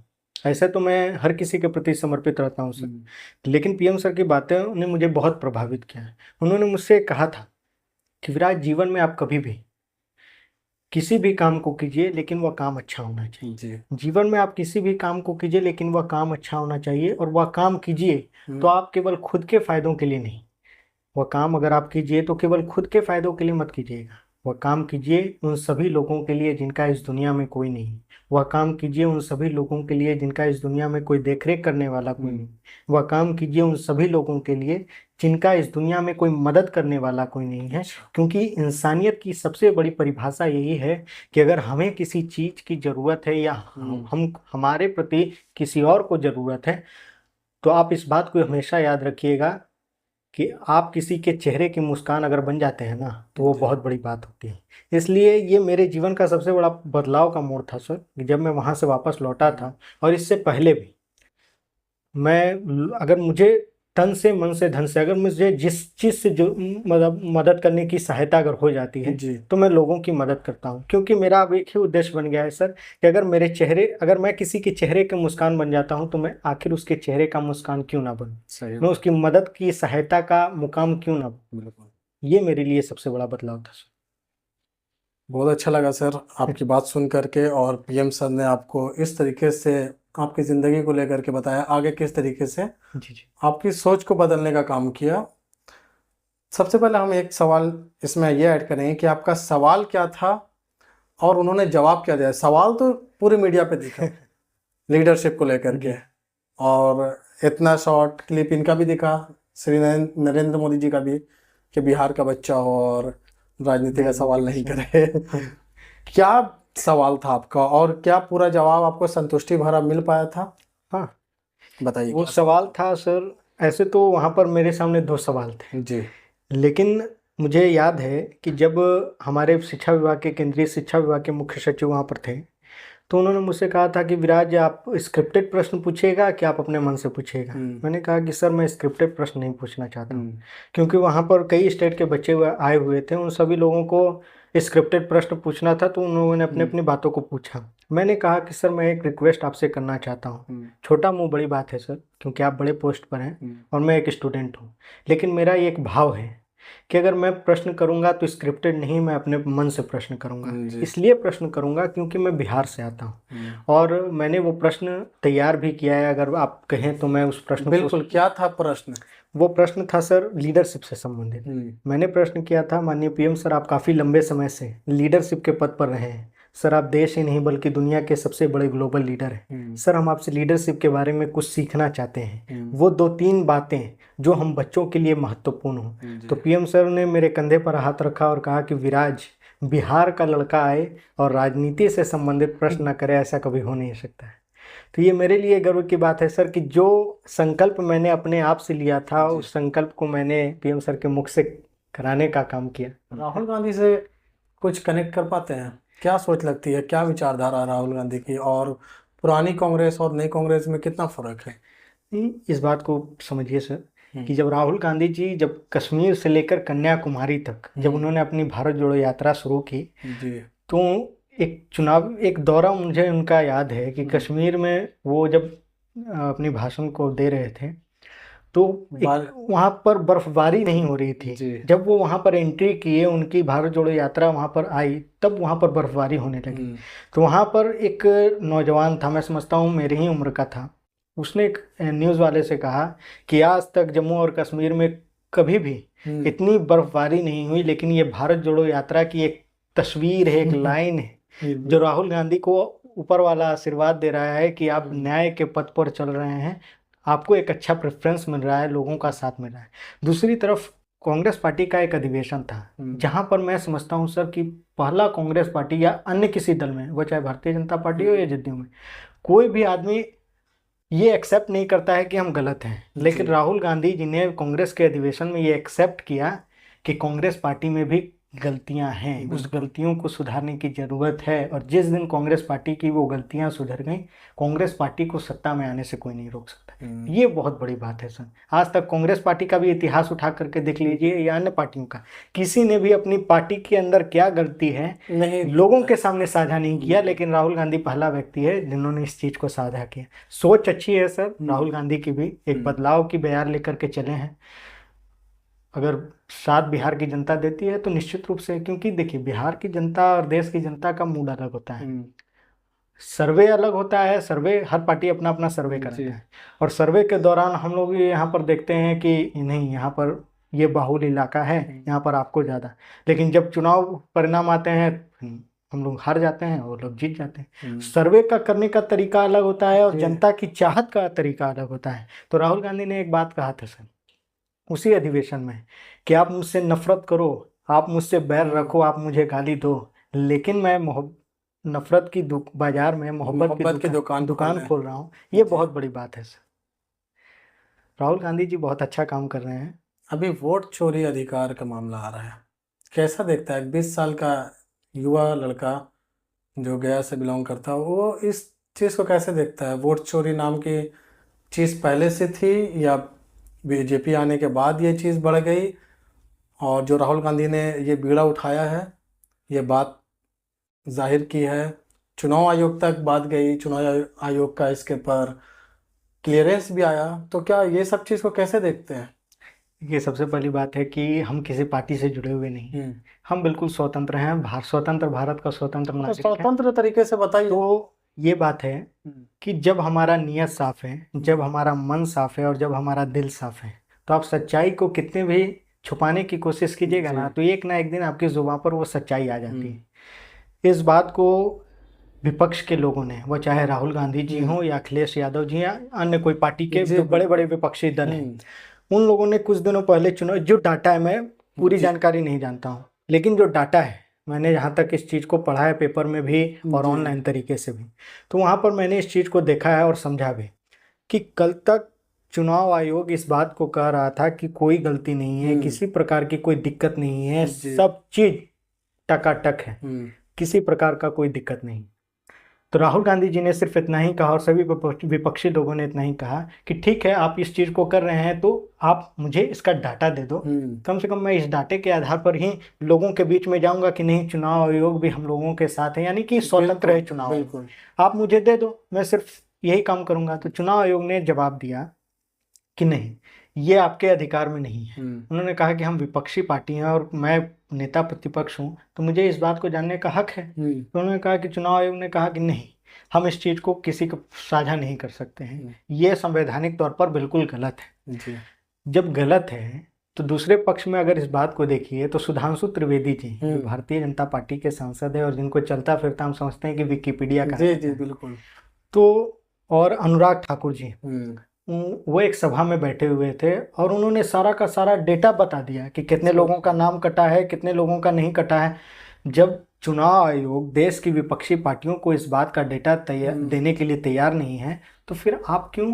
ऐसे तो मैं हर किसी के प्रति समर्पित रहता हूँ सर, लेकिन पीएम सर की बातें ने मुझे बहुत प्रभावित किया है। उन्होंने मुझसे कहा था कि विराज, जीवन में आप कभी भी किसी भी काम को कीजिए, लेकिन वह काम अच्छा होना चाहिए। जीवन में आप किसी भी काम को कीजिए, लेकिन वह काम अच्छा होना चाहिए, और वह काम कीजिए तो आप केवल खुद के फायदों के लिए नहीं, वह काम अगर आप कीजिए तो केवल खुद के फायदों के लिए मत कीजिएगा। वह काम कीजिए उन सभी लोगों के लिए जिनका इस दुनिया में कोई नहीं। वह काम कीजिए उन सभी लोगों के लिए जिनका इस दुनिया में कोई देखरेख करने वाला कोई नहीं। वह काम कीजिए उन सभी लोगों के लिए जिनका इस दुनिया में कोई मदद करने वाला कोई नहीं है। क्योंकि इंसानियत की सबसे बड़ी परिभाषा यही है कि अगर हमें किसी चीज़ की ज़रूरत है, या हमारे प्रति किसी और को ज़रूरत है, तो आप इस बात को हमेशा याद रखिएगा कि आप किसी के चेहरे की मुस्कान अगर बन जाते हैं ना तो वो जी। बहुत बड़ी बात होती है। इसलिए ये मेरे जीवन का सबसे बड़ा बदलाव का मोड़ था सर, कि जब मैं वहाँ से वापस लौटा था। और इससे पहले भी अगर मुझे तन से, मन से, धन से, अगर मुझे जिस चीज़ से जो मदद करने की सहायता अगर हो जाती है जी। तो मैं लोगों की मदद करता हूँ। क्योंकि मेरा अब एक ही उद्देश्य बन गया है सर, कि अगर मैं किसी के चेहरे के मुस्कान बन जाता हूँ तो मैं आखिर उसके चेहरे का मुस्कान क्यों ना बनूं, सही मैं बात। उसकी मदद की सहायता का मुकाम क्यों ना बनूं। बिल्कुल। ये मेरे लिए सबसे बड़ा बदलाव था सर। बहुत अच्छा लगा सर आपकी बात सुन करके, और पीएम सर ने आपको इस तरीके से आपकी ज़िंदगी को लेकर के बताया, आगे किस तरीके से जी जी। आपकी सोच को बदलने का काम किया। सबसे पहले हम एक सवाल इसमें ये ऐड करेंगे कि आपका सवाल क्या था और उन्होंने जवाब क्या दिया। सवाल तो पूरे मीडिया पे दिखा लीडरशिप को लेकर के, जी। और इतना शॉर्ट क्लिप इनका भी दिखा, श्री नरेंद्र मोदी जी का भी, कि बिहार का बच्चा हो और राजनीति का सवाल नहीं करे। क्या सवाल था आपका, और क्या पूरा जवाब आपको संतुष्टि भरा मिल पाया था? हाँ, बताइए वो क्या सवाल था सर, ऐसे तो वहाँ पर मेरे सामने 2 सवाल थे। जी। लेकिन मुझे याद है कि जब हमारे शिक्षा विभाग के, केंद्रीय शिक्षा विभाग के मुख्य सचिव वहाँ पर थे, तो उन्होंने मुझसे कहा था कि विराज, आप स्क्रिप्टेड प्रश्न पूछिएगा कि आप अपने मन से पूछिएगा। मैंने कहा कि सर मैं स्क्रिप्टेड प्रश्न नहीं पूछना चाहता हूँ, क्योंकि वहाँ पर कई स्टेट के बच्चे आए हुए थे, उन सभी लोगों को स्क्रिप्टेड प्रश्न पूछना था, तो उन्होंने अपने अपनी बातों को पूछा। मैंने कहा कि सर मैं एक रिक्वेस्ट आपसे करना चाहता हूँ, छोटा मुँह बड़ी बात है सर, क्योंकि आप बड़े पोस्ट पर हैं और मैं एक स्टूडेंट हूँ, लेकिन मेरा ये एक भाव है कि अगर मैं प्रश्न करूंगा तो स्क्रिप्टेड नहीं, मैं अपने मन से प्रश्न करूंगा। जी। इसलिए प्रश्न करूंगा क्योंकि मैं बिहार से आता हूं, और मैंने वो प्रश्न तैयार भी किया है। अगर आप कहें तो मैं उस प्रश्न को, बिल्कुल, क्या था प्रश्न? वो प्रश्न था सर लीडरशिप से संबंधित। मैंने प्रश्न किया था, माननीय पीएम सर, आप काफ़ी लंबे समय से लीडरशिप के पद पर रहे हैं सर, आप देश ही नहीं बल्कि दुनिया के सबसे बड़े ग्लोबल लीडर हैं सर, हम आपसे लीडरशिप के बारे में कुछ सीखना चाहते हैं, वो 2-3 बातें जो हम बच्चों के लिए महत्वपूर्ण हो। तो पीएम सर ने मेरे कंधे पर हाथ रखा और कहा कि विराज, बिहार का लड़का आए और राजनीति से संबंधित प्रश्न न करे, ऐसा कभी हो नहीं सकता है। तो ये मेरे लिए गर्व की बात है सर, कि जो संकल्प मैंने अपने आप से लिया था, उस संकल्प को मैंने पीएम सर के मुख से कराने का काम किया। राहुल गांधी से कुछ कनेक्ट कर पाते हैं? क्या सोच लगती है, क्या विचारधारा राहुल गांधी की, और पुरानी कांग्रेस और नई कांग्रेस में कितना फर्क है? इस बात को समझिए सर, कि जब राहुल गांधी जी, जब कश्मीर से लेकर कन्याकुमारी तक जब उन्होंने अपनी भारत जोड़ो यात्रा शुरू की, जी। तो एक दौरा मुझे उनका याद है कि कश्मीर में वो जब अपनी भाषण को दे रहे थे, तो वहाँ पर बर्फबारी नहीं हो रही थी। जी। जब वो वहाँ पर एंट्री किए, उनकी भारत जोड़ो यात्रा वहाँ पर आई, तब वहाँ पर बर्फबारी होने लगी। तो वहाँ पर एक नौजवान था, मैं समझता हूँ मेरी ही उम्र का था, उसने एक न्यूज़ वाले से कहा कि आज तक जम्मू और कश्मीर में कभी भी इतनी बर्फबारी नहीं हुई, लेकिन ये भारत जोड़ो यात्रा की एक तस्वीर है, एक लाइन है, जो राहुल गांधी को ऊपर वाला आशीर्वाद दे रहा है कि आप न्याय के पथ पर चल रहे हैं, आपको एक अच्छा प्रेफरेंस मिल रहा है, लोगों का साथ मिल रहा है। दूसरी तरफ कांग्रेस पार्टी का एक अधिवेशन था, जहां पर मैं समझता हूं सर कि पहला कांग्रेस पार्टी या अन्य किसी दल में, वो चाहे भारतीय जनता पार्टी हो या जदयू में, कोई भी आदमी ये एक्सेप्ट नहीं करता है कि हम गलत हैं, लेकिन राहुल गांधी जी ने कांग्रेस के अधिवेशन में ये एक्सेप्ट किया कि कांग्रेस पार्टी में भी गलतियां हैं, उस गलतियों को सुधारने की ज़रूरत है। और जिस दिन कांग्रेस पार्टी की वो गलतियां सुधर गई, कांग्रेस पार्टी को सत्ता में आने से कोई नहीं रोक सकता। ये बहुत बड़ी बात है सर। आज तक कांग्रेस पार्टी का भी इतिहास उठा करके देख लीजिए, या अन्य पार्टियों का, किसी ने भी अपनी पार्टी के अंदर क्या गलती है नहीं लोगों के सामने साझा नहीं किया, लेकिन राहुल गांधी पहला व्यक्ति है जिन्होंने इस चीज़ को साझा किया। सोच अच्छी है सर राहुल गांधी की भी, एक बदलाव की बयार लेकर के चले हैं। अगर साथ बिहार की जनता देती है तो निश्चित रूप से, क्योंकि देखिए बिहार की जनता और देश की जनता का मूड अलग होता है, सर्वे अलग होता है, सर्वे हर पार्टी अपना अपना सर्वे करता है, और सर्वे के दौरान हम लोग ये यहाँ पर देखते हैं कि नहीं, यहाँ पर ये बाहुल इलाका है, यहाँ पर आपको ज़्यादा, लेकिन जब चुनाव परिणाम आते हैं हम लोग हार जाते हैं और लोग जीत जाते हैं। सर्वे का करने का तरीका अलग होता है और जनता की चाहत का तरीका अलग होता है। तो राहुल गांधी ने एक बात कहा था सर उसी अधिवेशन में, कि आप मुझसे नफरत करो, आप मुझसे बैर रखो, आप मुझे गाली दो, लेकिन मैं नफरत की बाजार में मोहब्बत की दुकान खोल रहा हूँ। ये बहुत बड़ी बात है सर। राहुल गांधी जी बहुत अच्छा काम कर रहे हैं। अभी वोट चोरी अधिकार का मामला आ रहा है, कैसा देखता है 20 साल का युवा लड़का जो गया से बिलोंग करता है, वो इस चीज़ को कैसे देखता है? वोट चोरी नाम की चीज़ पहले से थी या बीजेपी आने के बाद ये चीज़ बढ़ गई? और जो राहुल गांधी ने ये बीड़ा उठाया है, ये बात जाहिर की है, चुनाव आयोग तक बात गई, चुनाव आयोग का इसके पर क्लियरेंस भी आया, तो क्या ये सब चीज़ को कैसे देखते हैं? ये सबसे पहली बात है कि हम किसी पार्टी से जुड़े हुए नहीं हैं। हम बिल्कुल स्वतंत्र हैं, स्वतंत्र भारत का स्वतंत्र तो नागरिक है। स्वतंत्र तरीके से बताइए। तो ये बात है कि जब हमारा नियत साफ है, जब हमारा मन साफ है और जब हमारा दिल साफ है, तो आप सच्चाई को कितने भी छुपाने की कोशिश कीजिएगा ना, तो एक ना एक दिन आपकी जुबान पर वो सच्चाई आ जाती है। इस बात को विपक्ष के लोगों ने, वो चाहे राहुल गांधी जी हों या अखिलेश यादव जी या अन्य कोई पार्टी के जो बड़े बड़े विपक्षी दल हैं, उन लोगों ने कुछ दिनों पहले चुनाव, जो डाटा है, मैं पूरी जानकारी नहीं जानता हूँ, लेकिन जो डाटा है, मैंने यहाँ तक इस चीज़ को पढ़ा है पेपर में भी और ऑनलाइन तरीके से भी, तो वहाँ पर मैंने इस चीज़ को देखा है और समझा भी कि कल तक चुनाव आयोग इस बात को कह रहा था कि कोई गलती नहीं है, किसी प्रकार की कोई दिक्कत नहीं है, सब चीज़ टकाटक है, किसी प्रकार का कोई दिक्कत नहीं। तो राहुल गांधी जी ने सिर्फ इतना ही कहा और सभी विपक्षी लोगों ने इतना ही कहा कि ठीक है, आप इस चीज़ को कर रहे हैं तो आप मुझे इसका डाटा दे दो, कम से कम मैं इस डाटे के आधार पर ही लोगों के बीच में जाऊंगा कि नहीं, चुनाव आयोग भी हम लोगों के साथ है, यानी कि स्वतंत्र है चुनाव, आप मुझे दे दो, मैं सिर्फ यही काम करूंगा। तो चुनाव आयोग ने जवाब दिया कि नहीं, ये आपके अधिकार में नहीं है। उन्होंने कहा कि हम विपक्षी पार्टी हैं और मैं नेता प्रतिपक्ष हूँ, तो मुझे इस बात को जानने का हक है। तो उन्होंने कहा कि चुनाव आयोग ने कहा कि नहीं, हम इस चीज़ को किसी को साझा नहीं कर सकते हैं, ये संवैधानिक तौर पर बिल्कुल गलत है। जब गलत है तो दूसरे पक्ष में अगर इस बात को देखिए तो सुधांशु त्रिवेदी जी जो भारतीय जनता पार्टी के सांसद है और जिनको चलता फिरता हम समझते हैं कि विकिपीडिया का, जी बिल्कुल, तो और अनुराग ठाकुर जी, वो एक सभा में बैठे हुए थे और उन्होंने सारा का सारा डेटा बता दिया कि कितने लोगों का नाम कटा है, कितने लोगों का नहीं कटा है। जब चुनाव आयोग देश की विपक्षी पार्टियों को इस बात का डेटा देने के लिए तैयार नहीं है, तो फिर आप क्यों,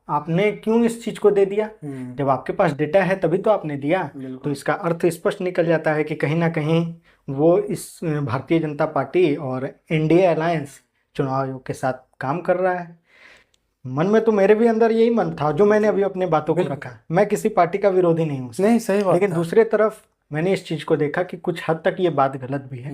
आपने क्यों इस चीज को दे दिया? जब आपके पास डेटा है तभी तो आपने दिया। तो इसका अर्थ स्पष्ट निकल जाता है कि कहीं ना कहीं वो इस भारतीय जनता पार्टी और एनडीए अलायंस चुनाव आयोग के साथ काम कर रहा है। मन में तो मेरे भी अंदर यही मन था जो मैंने अभी अपने बातों को रखा, मैं किसी पार्टी का विरोधी नहीं हूँ, नहीं सही बात, लेकिन दूसरे तरफ मैंने इस चीज को देखा कि कुछ हद तक ये बात गलत भी है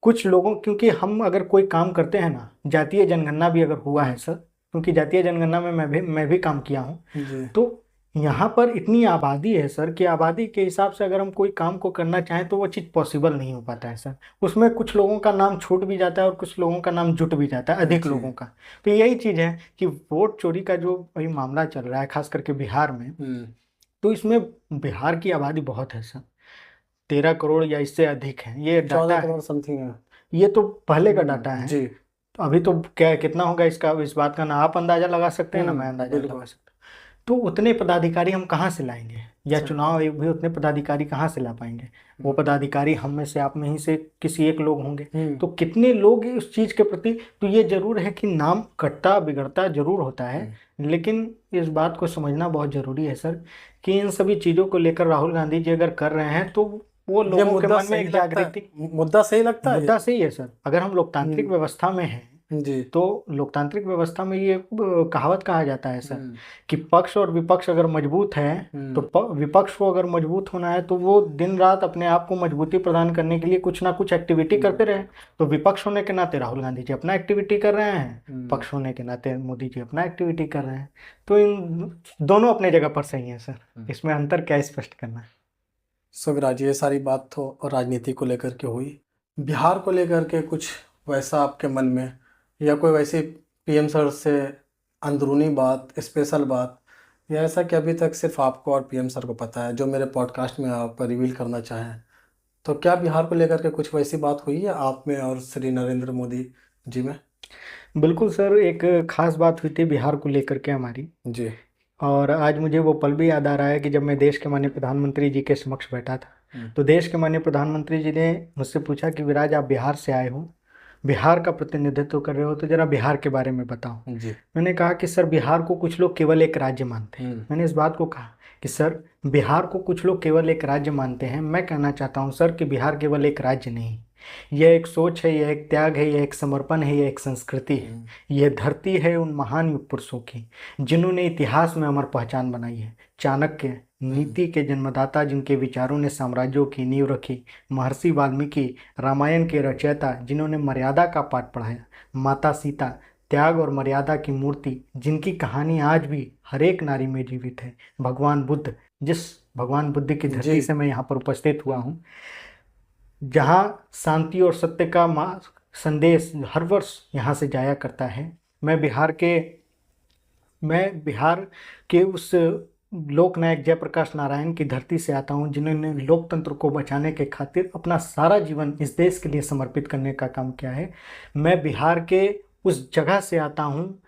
कुछ लोगों, क्योंकि हम अगर कोई काम करते हैं ना, जातीय जनगणना भी अगर हुआ है सर, क्योंकि जातीय जनगणना में मैं भी काम किया हूँ, तो यहाँ पर इतनी आबादी है सर कि आबादी के हिसाब से अगर हम कोई काम को करना चाहें तो वो चीज़ पॉसिबल नहीं हो पाता है सर। उसमें कुछ लोगों का नाम छूट भी जाता है और कुछ लोगों का नाम जुट भी जाता है, अधिक लोगों का। तो यही चीज़ है कि वोट चोरी का जो अभी मामला चल रहा है खास करके बिहार में, तो इसमें बिहार की आबादी बहुत है सर, 13 करोड़ या इससे अधिक है, ये डाटा है, समथिंग है, ये तो पहले का डाटा है जी। तो अभी तो क्या कितना होगा इसका, इस बात का ना आप अंदाजा लगा सकते हैं ना मैं अंदाजा लगा सकता। तो उतने पदाधिकारी हम कहाँ से लाएंगे, या चुनाव आयोग भी उतने पदाधिकारी कहाँ से ला पाएंगे? वो पदाधिकारी हम में से, आप में ही से किसी एक लोग होंगे, तो कितने लोग उस चीज़ के प्रति। तो ये जरूर है कि नाम कटता बिगड़ता जरूर होता है, लेकिन इस बात को समझना बहुत ज़रूरी है सर कि इन सभी चीज़ों को लेकर राहुल गांधी जी अगर कर रहे हैं तो वो लोगों के मन में एक जागृति, मुद्दा सही लगता है, मुद्दा सही है सर। अगर हम लोकतांत्रिक व्यवस्था में हैं जी, तो लोकतांत्रिक व्यवस्था में ये कहावत कहा जाता है सर कि पक्ष और विपक्ष अगर मजबूत है तो विपक्ष को अगर मजबूत होना है तो वो दिन रात अपने आप को मजबूती प्रदान करने के लिए कुछ ना कुछ एक्टिविटी करते रहे। तो विपक्ष होने के नाते राहुल गांधी जी अपना एक्टिविटी कर रहे हैं, पक्ष होने के नाते मोदी जी अपना एक्टिविटी कर रहे हैं। तो इन दोनों अपने जगह पर सही है सर, इसमें अंतर क्या स्पष्ट करना है। विराज, ये सारी बात तो राजनीति को लेकर के हुई, बिहार को लेकर के कुछ वैसा आपके मन में या कोई वैसी पीएम सर से अंदरूनी बात, स्पेशल बात, या ऐसा कि अभी तक सिर्फ आपको और पीएम सर को पता है जो मेरे पॉडकास्ट में आप रिवील करना चाहें? तो क्या बिहार को लेकर के कुछ वैसी बात हुई है आप में और श्री नरेंद्र मोदी जी में? बिल्कुल सर, एक खास बात हुई थी बिहार को लेकर के हमारी जी, और आज मुझे वो पल भी याद आ रहा है कि जब मैं देश के माननीय प्रधानमंत्री जी के समक्ष बैठा था तो देश के माननीय प्रधानमंत्री जी ने मुझसे पूछा कि विराज आप बिहार से आए हो बिहार का प्रतिनिधित्व कर रहे हो तो जरा बिहार के बारे में बताओ। जी। मैंने कहा कि सर बिहार को कुछ लोग केवल एक राज्य मानते हैं। मैंने इस बात को कहा कि सर बिहार को कुछ लोग केवल एक राज्य मानते हैं। मैं कहना चाहता हूँ सर कि बिहार केवल एक राज्य नहीं, यह एक सोच है, यह एक त्याग है, यह एक समर्पण है, यह एक संस्कृति है। यह धरती है उन महान युग पुरुषों की जिन्होंने इतिहास में अमर पहचान बनाई है। चाणक्य नीति के जन्मदाता जिनके विचारों ने साम्राज्यों की नींव रखी, महर्षि वाल्मीकि रामायण के रचयिता जिन्होंने मर्यादा का पाठ पढ़ाया, माता सीता त्याग और मर्यादा की मूर्ति जिनकी कहानी आज भी हर एक नारी में जीवित है, भगवान बुद्ध, जिस भगवान बुद्ध की धरती जी। से मैं यहाँ पर उपस्थित हुआ हूँ, जहाँ शांति और सत्य का संदेश हर वर्ष यहाँ से जाया करता है। मैं बिहार के उस लोकनायक जयप्रकाश नारायण की धरती से आता हूँ जिन्होंने लोकतंत्र को बचाने के खातिर अपना सारा जीवन इस देश के लिए समर्पित करने का काम किया है। मैं बिहार के उस जगह से आता हूँ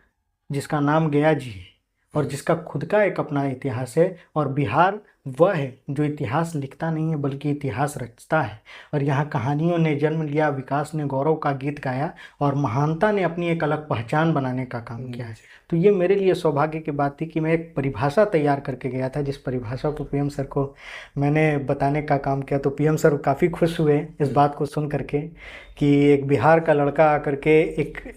जिसका नाम गया जी है और जिसका खुद का एक अपना इतिहास है। और बिहार वह है जो इतिहास लिखता नहीं है बल्कि इतिहास रचता है। और यहाँ कहानियों ने जन्म लिया, विकास ने गौरव का गीत गाया और महानता ने अपनी एक अलग पहचान बनाने का काम किया है। तो ये मेरे लिए सौभाग्य की बात थी कि मैं एक परिभाषा तैयार करके गया था, जिस परिभाषा को पीएम सर को मैंने बताने का काम किया। तो पीएम सर काफ़ी खुश हुए इस बात को सुन करके कि एक बिहार का लड़का आकर के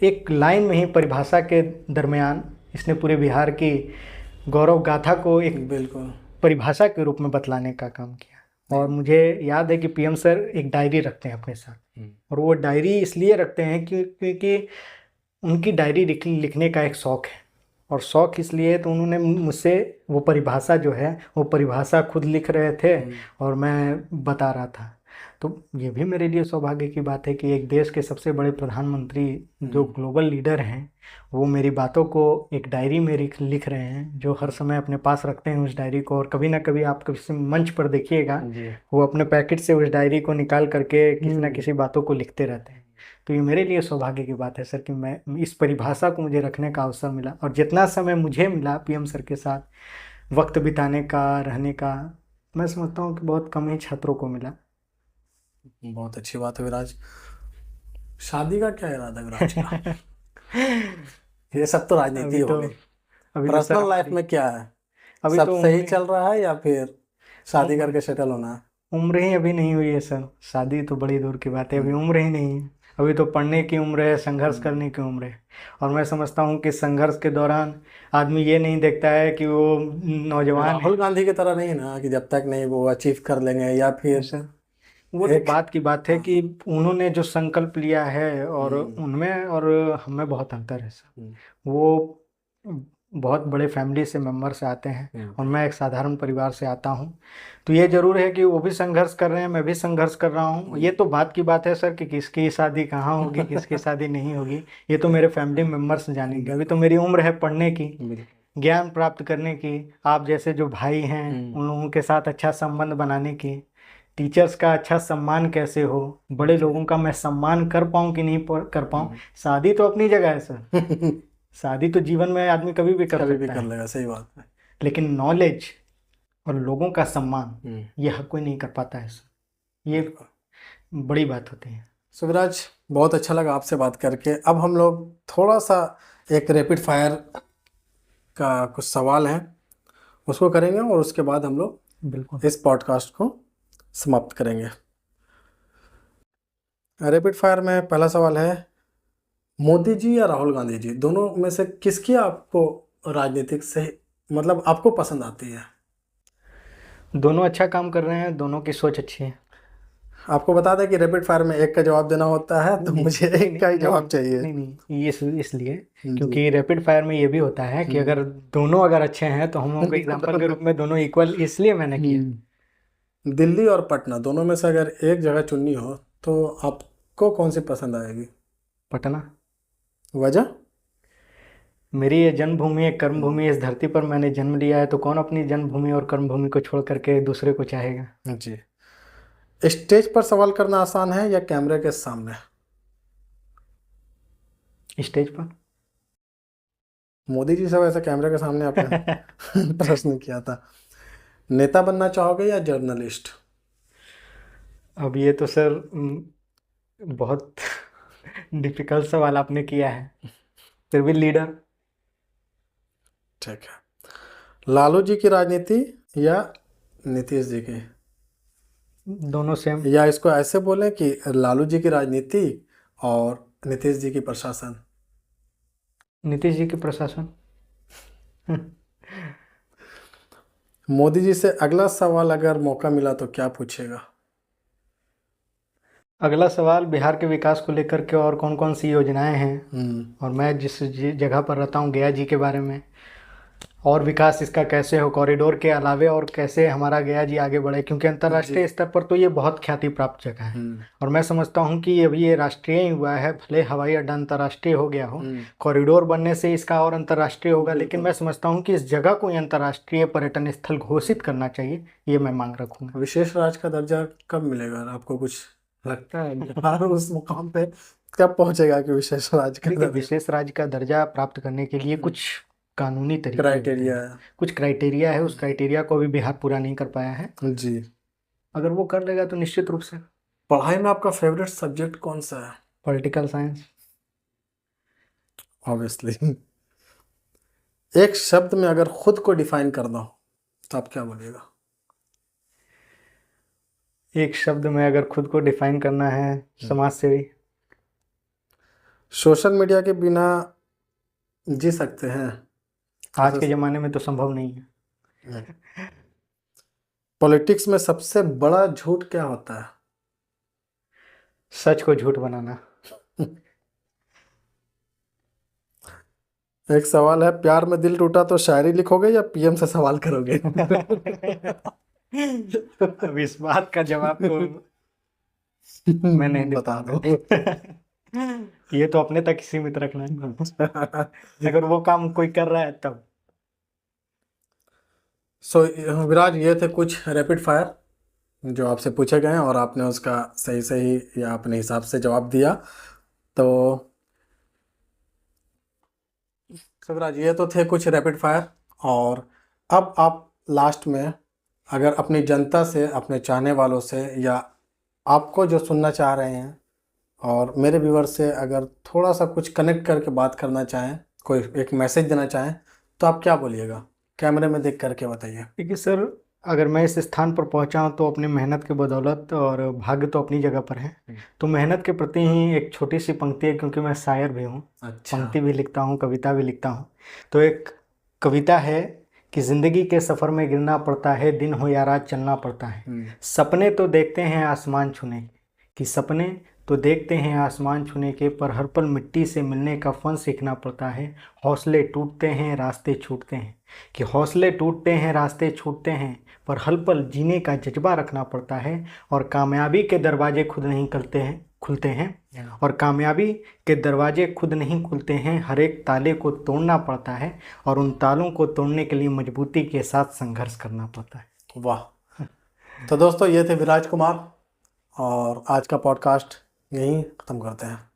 एक लाइन में ही परिभाषा के दरमियान इसने पूरे बिहार की गौरव गाथा को एक बिल्कुल परिभाषा के रूप में बतलाने का काम किया। और मुझे याद है कि पीएम सर एक डायरी रखते हैं अपने साथ, और वो डायरी इसलिए रखते हैं क्योंकि उनकी डायरी लिखने का एक शौक़ है। और शौक़ इसलिए तो उन्होंने मुझसे वो परिभाषा जो है वो परिभाषा खुद लिख रहे थे और मैं बता रहा था। तो ये भी मेरे लिए सौभाग्य की बात है कि एक देश के सबसे बड़े प्रधानमंत्री जो ग्लोबल लीडर हैं वो मेरी बातों को एक डायरी में लिख रहे हैं, जो हर समय अपने पास रखते हैं उस डायरी को। और कभी ना कभी आप किसी मंच पर देखिएगा वो अपने पैकेट से उस डायरी को निकाल करके किसी ना किसी बातों को लिखते रहते हैं। तो ये मेरे लिए सौभाग्य की बात है सर कि मैं इस परिभाषा को मुझे रखने का अवसर मिला। और जितना समय मुझे मिला पीएम सर के साथ वक्त बिताने का, रहने का, मैं समझता हूँ कि बहुत कम ही छात्रों को मिला। बहुत अच्छी बात है विराज। शादी का क्या इरादा विराज का? ये सब तो राजनीति हो गई। पर्सनल लाइफ में क्या है? अभी सब तो सही चल रहा है या फिर शादी करके सेटल होना है? उम्र ही अभी नहीं हुई है सर, शादी तो बड़ी दूर की बात है, अभी उम्र ही नहीं है। अभी तो पढ़ने की उम्र है, संघर्ष करने की उम्र है। और मैं समझता हूँ कि संघर्ष के दौरान आदमी ये नहीं देखता है कि वो नौजवान है। राहुल गांधी की तरह नहीं ना कि जब तक नहीं वो अचीव कर लेंगे, या फिर सर वो तो बात की बात है कि उन्होंने जो संकल्प लिया है और उनमें और हमें बहुत अंतर है सर। वो बहुत बड़े फैमिली से मेंबर से आते हैं और मैं एक साधारण परिवार से आता हूँ। तो ये जरूर है कि वो भी संघर्ष कर रहे हैं, मैं भी संघर्ष कर रहा हूँ। ये तो बात की बात है सर कि किसकी शादी कहाँ होगी, किसकी शादी नहीं होगी, ये तो मेरे फैमिली मेम्बर्स जानेंगे। अभी तो मेरी उम्र है पढ़ने की, ज्ञान प्राप्त करने की, आप जैसे जो भाई हैं उन लोगों के साथ अच्छा संबंध बनाने की, टीचर्स का अच्छा सम्मान कैसे हो, बड़े लोगों का मैं सम्मान कर पाऊँ कि नहीं कर पाऊँ। शादी तो अपनी जगह है सर, शादी तो जीवन में आदमी कभी भी कर लेगा, सही बात है। लेकिन नॉलेज और लोगों का सम्मान ये हर कोई नहीं कर पाता है सर, ये बड़ी बात होती है। सुविराज, बहुत अच्छा लगा आपसे बात करके। अब हम लोग थोड़ा सा एक रैपिड फायर का कुछ सवाल है उसको करेंगे और उसके बाद हम लोग बिल्कुल इस पॉडकास्ट को समाप्त करेंगे। रैपिड फायर में पहला सवाल है, मोदी जी या राहुल गांधी जी, दोनों में से किसकी आपको राजनीतिक से मतलब आपको पसंद आती है? दोनों अच्छा काम कर रहे हैं, दोनों की सोच अच्छी है। आपको बता दें कि रैपिड फायर में एक का जवाब देना होता है, तो मुझे एक का ही जवाब चाहिए। नहीं, इसलिए क्योंकि रैपिड फायर में ये भी होता है कि अगर दोनों अच्छे हैं तो हम लोग एग्जांपल के रूप में दोनों इक्वल, इसलिए मैंने किया। दिल्ली और पटना दोनों में से अगर एक जगह चुननी हो तो आपको कौन सी पसंद आएगी? पटना। वजह? मेरी ये जन्मभूमि है, कर्मभूमि, इस धरती पर मैंने जन्म लिया है, तो कौन अपनी जन्मभूमि और कर्मभूमि को छोड़ करके दूसरे को चाहेगा। जी। स्टेज पर सवाल करना आसान है या कैमरे के सामने? स्टेज पर। मोदी जी से वैसे कैमरे के सामने आपने प्रश्न किया था। नेता बनना चाहोगे या जर्नलिस्ट? अब ये तो सर बहुत डिफिकल्ट सवाल आपने किया है, फिर भी लीडर। ठीक है। लालू जी की राजनीति या नीतीश जी की? दोनों सेम। या इसको ऐसे बोलें कि लालू जी की राजनीति और नीतीश जी की प्रशासन। नीतीश जी के प्रशासन। मोदी जी से अगला सवाल अगर मौका मिला तो क्या पूछेगा? अगला सवाल बिहार के विकास को लेकर के और कौन कौन सी योजनाएं हैं, और मैं जिस जगह पर रहता हूँ गया जी के बारे में, और विकास इसका कैसे हो कॉरिडोर के अलावे, और कैसे हमारा गया जी आगे बढ़े, क्योंकि अंतर्राष्ट्रीय स्तर पर तो ये बहुत ख्याति प्राप्त जगह है। और मैं समझता हूँ कि अभी ये राष्ट्रीय ही हुआ है, भले हवाई अड्डा अंतर्राष्ट्रीय हो गया हो, कॉरिडोर बनने से इसका और अंतर्राष्ट्रीय होगा, लेकिन मैं समझता हूँ कि इस जगह को ही अंतर्राष्ट्रीय पर्यटन स्थल घोषित करना चाहिए, ये मैं मांग रखूँगा। विशेष राज्य का दर्जा कब मिलेगा? आपको कुछ लगता है बिहार उस मुकाम पे कब पहुंचेगा कि विशेष राज्य का देखिए, दर्जा? विशेष राज्य का दर्जा प्राप्त करने के लिए कुछ कानूनी तरीके होते क्राइटेरिया हैं, कुछ क्राइटेरिया है, उस क्राइटेरिया को अभी बिहार पूरा नहीं कर पाया है। है जी। अगर वो कर लेगा तो निश्चित रूप से। पढ़ाई में आपका फेवरेट सब्जेक्ट कौन सा है? Political science. ऑब्वियसली। एक शब्द में अगर खुद को डिफाइन करना हो तो आप क्या बोलिएगा? एक शब्द में अगर खुद को डिफाइन करना है, समाज सेवी। सोशल मीडिया के बिना जी सकते हैं? आज के ज़माने में तो संभव नहीं है। पॉलिटिक्स में सबसे बड़ा झूठ क्या होता है? सच को झूठ बनाना। एक सवाल है, प्यार में दिल टूटा तो शायरी लिखोगे या पीएम से सवाल करोगे? अब इस बात का जवाब तो मैं नहीं दे बता दो। पाऊंगा। ये तो अपने तक ही सीमित रखना है। अगर वो काम कोई कर रहा है तब। सो विराज, ये थे कुछ रैपिड फायर जो आपसे पूछे गए हैं और आपने उसका सही सही या अपने हिसाब से जवाब दिया। तो विराज, ये तो थे कुछ रैपिड फायर, और अब आप लास्ट में अगर अपनी जनता से, अपने चाहने वालों से, या आपको जो सुनना चाह रहे हैं और मेरे व्यूवर से अगर थोड़ा सा कुछ कनेक्ट करके बात करना चाहें, कोई एक मैसेज देना चाहें, तो आप क्या बोलिएगा? कैमरे में देख करके बताइए। देखिए सर, अगर मैं इस स्थान पर पहुंचा हूं तो अपनी मेहनत के बदौलत, और भाग्य तो अपनी जगह पर है, तो मेहनत के प्रति ही एक छोटी सी पंक्ति है, क्योंकि मैं शायर भी हूँ। अच्छा। पंक्ति भी लिखता हूँ, कविता भी लिखता हूँ। तो एक कविता है कि ज़िंदगी के सफ़र में गिरना पड़ता है, दिन हो या रात चलना पड़ता है। सपने तो देखते हैं आसमान छूने कि सपने तो देखते हैं आसमान छूने के, पर हर पल मिट्टी से मिलने का फन सीखना पड़ता है। हौसले टूटते हैं रास्ते छूटते हैं, कि हौसले टूटते हैं रास्ते छूटते हैं, पर हर पल जीने का जज्बा रखना पड़ता है। और कामयाबी के दरवाजे खुद नहीं खुलते हैं, और कामयाबी के दरवाजे खुद नहीं खुलते हैं, हर एक ताले को तोड़ना पड़ता है, और उन तालों को तोड़ने के लिए मजबूती के साथ संघर्ष करना पड़ता है। वाह। तो दोस्तों, ये थे विराज कुमार, और आज का पॉडकास्ट यहीं ख़त्म करते हैं।